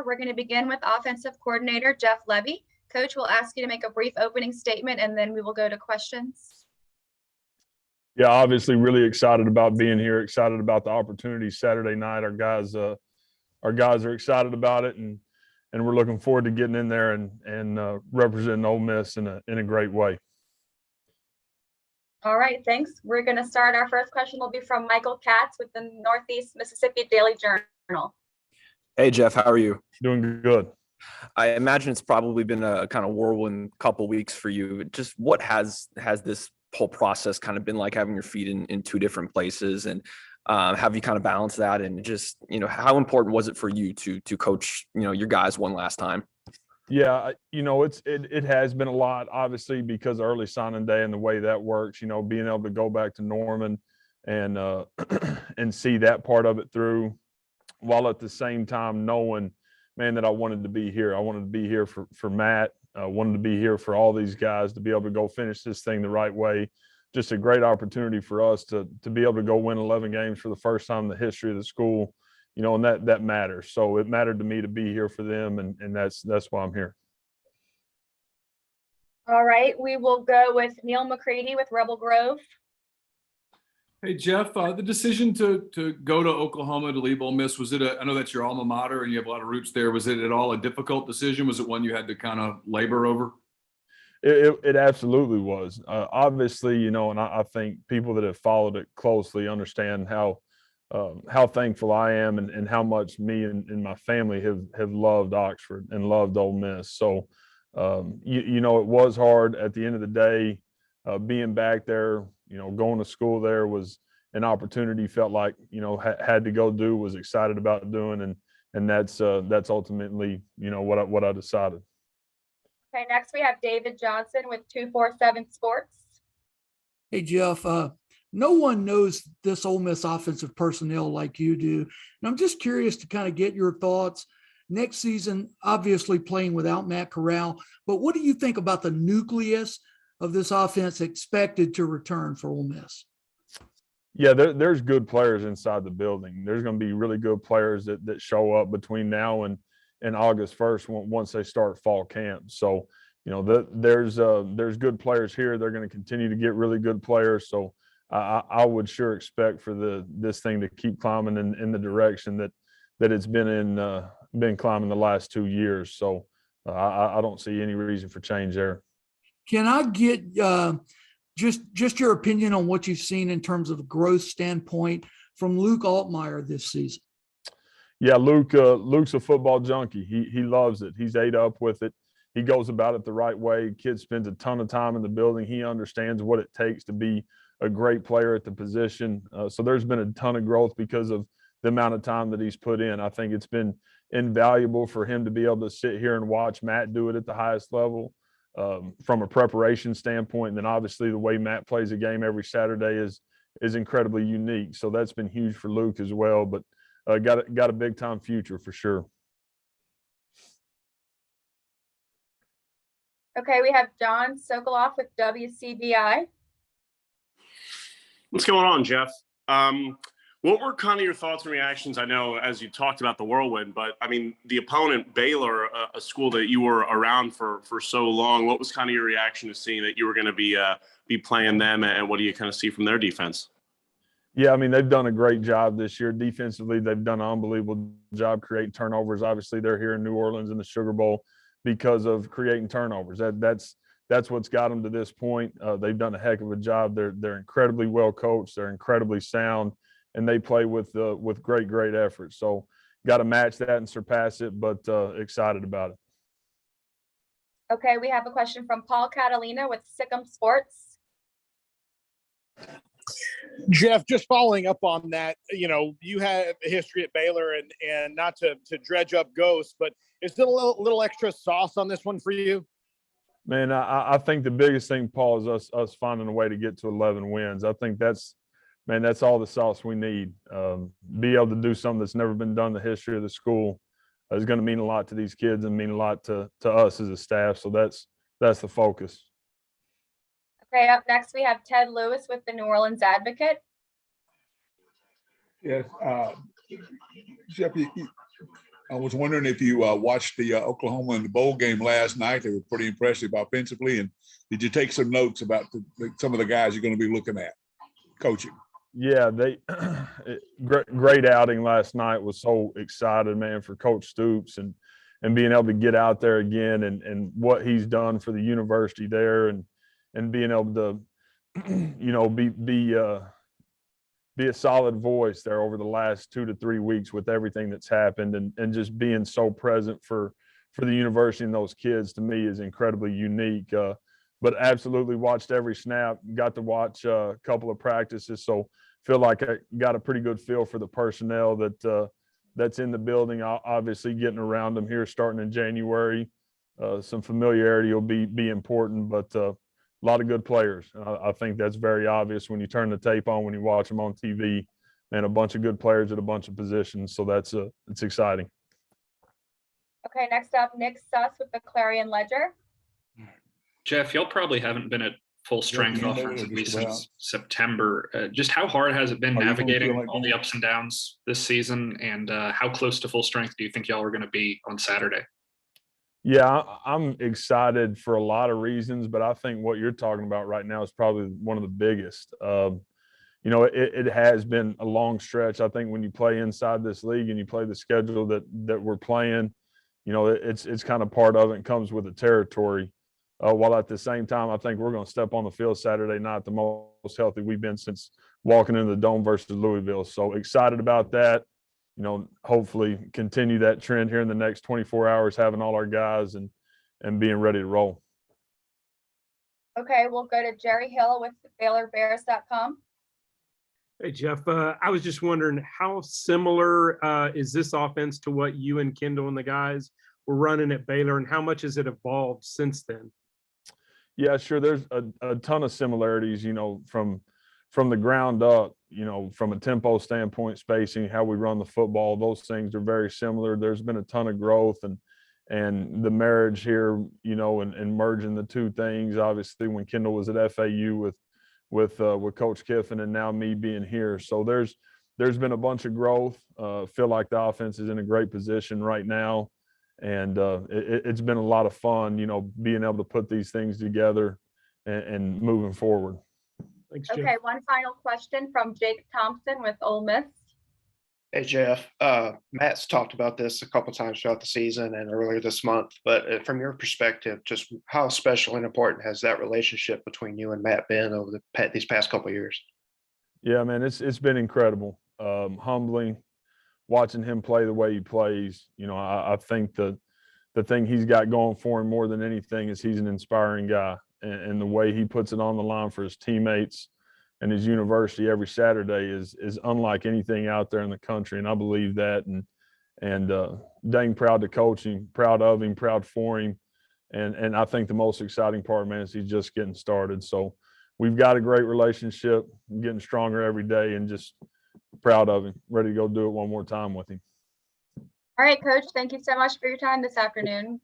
Ledger. We're going to begin with offensive coordinator Jeff Lebby. Coach will ask you to make a brief opening statement, and then we will go to questions. Yeah, obviously really excited about being here, excited about the opportunity Saturday night. Our guys are excited about it, and we're looking forward to getting in there and representing Ole Miss in a great way. All right, thanks. We're going to start. Our first question will be from Michael Katz with the Northeast Mississippi Daily Journal. Hey, Jeff, how are you? Doing good. I imagine it's probably been a kind of whirlwind couple weeks for you. Just what has this whole process kind of been like, having your feet in two different places, and have you kind of balanced that? And just, how important was it for you to coach, your guys one last time? Yeah, it has been a lot, obviously, because early signing day and the way that works, being able to go back to Norman and and see that part of it through, while at the same time knowing, man, that I wanted to be here. I wanted to be here for Matt. I wanted to be here for all these guys to be able to go finish this thing the right way. Just a great opportunity for us to be able to go win 11 games for the first time in the history of the school. And that matters. So it mattered to me to be here for them, and that's why I'm here. All right, we will go with Neil McCready with Rebel Grove. Hey, Jeff, the decision to go to Oklahoma to leave Ole Miss, was it I know that's your alma mater and you have a lot of roots there. Was it at all a difficult decision? Was it one you had to kind of labor over? It absolutely was. Obviously, and I think people that have followed it closely understand how thankful I am and how much me and my family have loved Oxford and loved Ole Miss. So, it was hard at the end of the day. Being back there, going to school there was an opportunity. Felt like, had to go do, was excited about doing, and that's ultimately, what I decided. Okay, next we have David Johnson with 247 Sports. Hey, Jeff, no one knows this Ole Miss offensive personnel like you do. And I'm just curious to kind of get your thoughts. Next season, obviously playing without Matt Corral, but what do you think about the nucleus of this offense expected to return for Ole Miss? Yeah, there's good players inside the building. There's going to be really good players that show up between now and August 1st once they start fall camp. So, there's good players here. They're going to continue to get really good players. So I would sure expect for this thing to keep climbing in the direction that it's been climbing the last 2 years. So I don't see any reason for change there. Can I get just your opinion on what you've seen in terms of a growth standpoint from Luke Altmaier this season? Yeah, Luke's a football junkie. He loves it. He's ate up with it. He goes about it the right way. Kid spends a ton of time in the building. He understands what it takes to be a great player at the position. So there's been a ton of growth because of the amount of time that he's put in. I think it's been invaluable for him to be able to sit here and watch Matt do it at the highest level. From a preparation standpoint, and then obviously the way Matt plays a game every Saturday is incredibly unique. So that's been huge for Luke as well. But got a big time future for sure. Okay, we have John Sokoloff with WCBI. What's going on, Jeff? What were kind of your thoughts and reactions? I know as you talked about the whirlwind, but I mean, the opponent, Baylor, a school that you were around for so long, what was kind of your reaction to seeing that you were going to be playing them, and what do you kind of see from their defense? Yeah, I mean, they've done a great job this year. Defensively, they've done an unbelievable job creating turnovers. Obviously, they're here in New Orleans in the Sugar Bowl because of creating turnovers. That's what's got them to this point. They've done a heck of a job. They're incredibly well coached. They're incredibly sound, and they play with great effort. So got to match that and surpass it, but excited about it. Okay, we have a question from Paul Catalina with Sikkim Sports. Jeff, just following up on that, you have a history at Baylor, and not to dredge up ghosts, but is there a little extra sauce on this one for you? Man, I think the biggest thing, Paul, is us finding a way to get to 11 wins. I think that's all the sauce we need. Be able to do something that's never been done in the history of the school is going to mean a lot to these kids and mean a lot to us as a staff. So that's the focus. Okay, up next we have Ted Lewis with the New Orleans Advocate. Yes, Jeff, I was wondering if you watched the Oklahoma in the bowl game last night. They were pretty impressive offensively. And did you take some notes about some of the guys you're going to be looking at coaching? Yeah, great outing last night. Was so excited, man, for Coach Stoops and being able to get out there again and what he's done for the university there and being able to, be a solid voice there over the last 2 to 3 weeks with everything that's happened and just being so present for the university and those kids, to me, is incredibly unique. But absolutely watched every snap, got to watch a couple of practices. So feel like I got a pretty good feel for the personnel that's in the building. Obviously getting around them here starting in January. Some familiarity will be important, but a lot of good players. I think that's very obvious when you turn the tape on, when you watch them on TV, and a bunch of good players at a bunch of positions. So it's exciting. Okay, next up, Nick Suss with the Clarion Ledger. Jeff, y'all probably haven't been at full strength offensively since September. Just how hard has it been navigating all the ups and downs this season, and how close to full strength do you think y'all are going to be on Saturday? Yeah, I'm excited for a lot of reasons, but I think what you're talking about right now is probably one of the biggest. It has been a long stretch. I think when you play inside this league and you play the schedule that we're playing, it's kind of part of it and comes with the territory. While at the same time, I think we're going to step on the field Saturday night the most healthy we've been since walking into the Dome versus Louisville. So excited about that. Hopefully continue that trend here in the next 24 hours, having all our guys and being ready to roll. Okay, we'll go to Jerry Hill with BaylorBears.com. Hey, Jeff, I was just wondering how similar is this offense to what you and Kendall and the guys were running at Baylor, and how much has it evolved since then? Yeah, sure. There's a ton of similarities, from the ground up, from a tempo standpoint, spacing, how we run the football, those things are very similar. There's been a ton of growth and the marriage here, and merging the two things. Obviously, when Kendall was at FAU with Coach Kiffin, and now me being here. So there's been a bunch of growth. Feel like the offense is in a great position right now. And it's been a lot of fun, being able to put these things together and moving forward. Thanks, Jeff. Okay, one final question from Jake Thompson with Ole Miss. Hey, Jeff. Matt's talked about this a couple times throughout the season and earlier this month, but from your perspective, just how special and important has that relationship between you and Matt been over these past couple of years? Yeah, man, it's been incredible, humbling, watching him play the way he plays. I think the thing he's got going for him more than anything is he's an inspiring guy, and the way he puts it on the line for his teammates and his university every Saturday is unlike anything out there in the country. And I believe that, and dang proud to coach him, proud of him, proud for him. And I think the most exciting part, man, is he's just getting started. So we've got a great relationship, getting stronger every day, and just proud of him, ready to go do it one more time with him. All right, Coach, thank you so much for your time this afternoon.